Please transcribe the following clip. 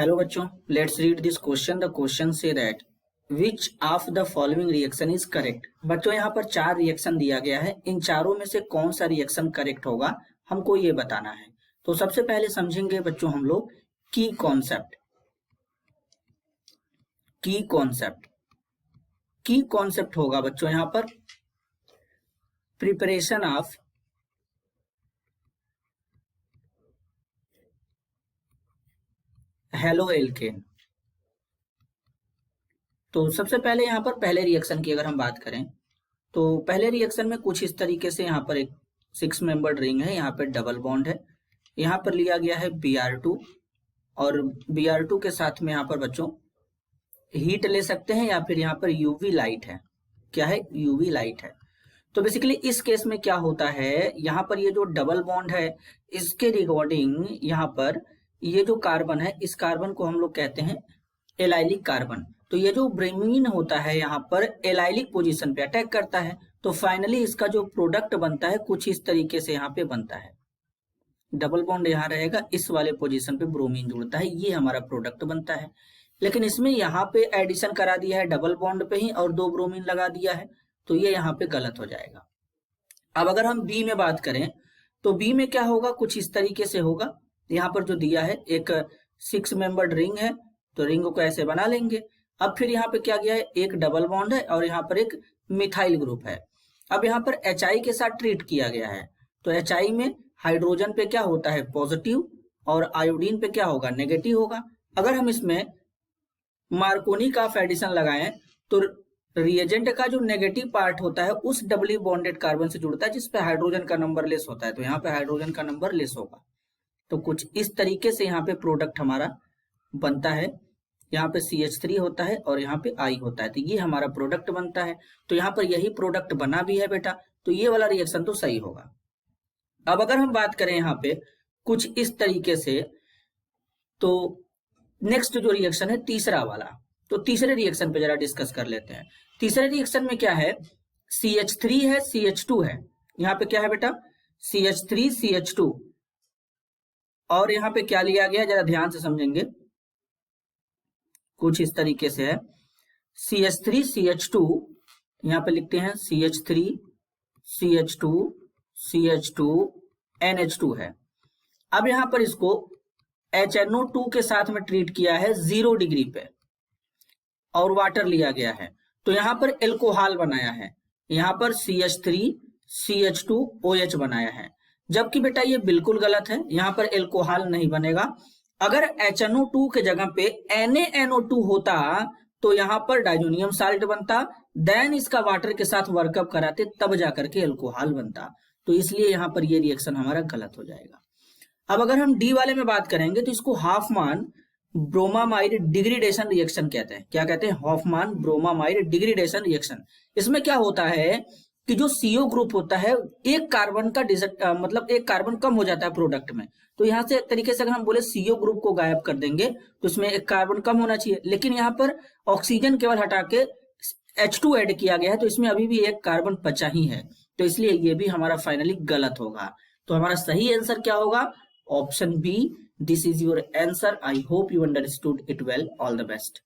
Hello बच्चों, let's read this question. The question say that which of the following reaction is correct. बच्चों यहाँ पर 4 reaction दिया गया है, इन चारों में से कौन सा रिएक्शन करेक्ट होगा हमको ये बताना है। तो सबसे पहले समझेंगे बच्चों हम लोग की कॉन्सेप्ट। की कॉन्सेप्ट होगा बच्चों यहाँ पर प्रिपरेशन ऑफ हेलो एल्केन। तो सबसे पहले यहाँ पर पहले रिएक्शन की अगर हम बात करें तो पहले रिएक्शन में कुछ इस तरीके से यहाँ पर एक 6 मेंबर्ड रिंग है, यहाँ पे डबल बॉन्ड है, यहाँ पर लिया गया है Br2 और Br2 के साथ में यहाँ पर बच्चों हीट ले सकते हैं या फिर यहाँ पर यूवी लाइट है। क्या है? यूवी लाइट है। तो बेसिकली इस केस में क्या होता है, यहाँ पर ये जो डबल बॉन्ड है इसके रिगार्डिंग यहाँ पर ये जो कार्बन है इस कार्बन को हम लोग कहते हैं एलाइलिक कार्बन। तो ये जो ब्रोमीन होता है यहाँ पर एलाइलिक पोजीशन पे अटैक करता है, तो फाइनली इसका जो प्रोडक्ट बनता है कुछ इस तरीके से यहाँ पे बनता है। डबल बॉन्ड यहाँ रहेगा, इस वाले पोजीशन पे ब्रोमीन जुड़ता है, ये हमारा प्रोडक्ट बनता है। लेकिन इसमें यहाँ पे एडिशन करा दिया है डबल बॉन्ड पे ही और 2 ब्रोमीन लगा दिया है, तो ये यहाँ पे गलत हो जाएगा। अब अगर हम बी में बात करें तो बी में क्या होगा, कुछ इस तरीके से होगा। यहाँ पर जो दिया है एक 6 मेंबर्ड रिंग है, तो रिंग को ऐसे बना लेंगे। अब फिर यहाँ पे क्या गया है, एक डबल बॉन्ड है और यहाँ पर एक मिथाइल ग्रुप है। अब यहाँ पर HI के साथ ट्रीट किया गया है, तो HI में हाइड्रोजन पे क्या होता है पॉजिटिव और आयोडीन पे क्या होगा नेगेटिव होगा। अगर हम इसमें मार्कोनी का एडिशन लगाएं तो रिएजेंट का जो नेगेटिव पार्ट होता है उस डबली बॉन्डेड कार्बन से जुड़ता है जिसपे हाइड्रोजन का नंबर लेस होता है, तो यहाँ पे हाइड्रोजन का नंबर लेस होगा। तो कुछ इस तरीके से यहाँ पे प्रोडक्ट हमारा बनता है। यहाँ पे CH3 होता है और यहाँ पे I होता है, तो ये हमारा प्रोडक्ट बनता है। तो यहाँ पर यही प्रोडक्ट बना भी है बेटा, तो ये वाला रिएक्शन तो सही होगा। अब अगर हम बात करें यहाँ पे कुछ इस तरीके से, तो नेक्स्ट जो रिएक्शन है तीसरा वाला, तो तीसरे रिएक्शन पे जरा डिस्कस कर लेते हैं। तीसरे रिएक्शन में क्या है, CH3 है, CH2 है। यहाँ पे क्या है बेटा, CH3 CH2 और यहाँ पे क्या लिया गया जरा ध्यान से समझेंगे, कुछ इस तरीके से है CH3 CH2, यहाँ पे लिखते हैं CH3 CH2 CH2 NH2 है। अब यहाँ पर इसको HNO2 के साथ में ट्रीट किया है 0 डिग्री पे और वाटर लिया गया है, तो यहाँ पर एल्कोहल बनाया है, यहाँ पर CH3 CH2OH बनाया है। जबकि बेटा ये बिल्कुल गलत है, यहाँ पर एल्कोहल नहीं बनेगा। अगर HNO2 के जगह पे NaNO2 होता तो यहाँ पर डाइजोनियम साल्ट बनता, देन इसका वाटर के साथ वर्कअप कराते तब जाकर के एल्कोहल बनता। तो इसलिए यहाँ पर ये रिएक्शन हमारा गलत हो जाएगा। अब अगर हम डी वाले में बात करेंगे तो इसको हॉफमान ब्रोमामाइड डिग्रेडेशन रिएक्शन कहते हैं। क्या कहते हैं? हॉफमान ब्रोमामाइड डिग्रेडेशन रिएक्शन। इसमें क्या होता है कि जो CO ग्रुप होता है एक कार्बन का मतलब एक कार्बन कम हो जाता है प्रोडक्ट में, तो यहाँ से एक तरीके से अगर हम बोले CO ग्रुप को गायब कर देंगे तो इसमें एक कार्बन कम होना चाहिए, लेकिन यहाँ पर ऑक्सीजन केवल हटा के H2 ऐड किया गया है, तो इसमें अभी भी एक कार्बन बचा ही है, तो इसलिए ये भी हमारा फाइनली गलत होगा। तो हमारा सही आंसर क्या होगा, option B. This is your answer. I hope you understood it well. All the best.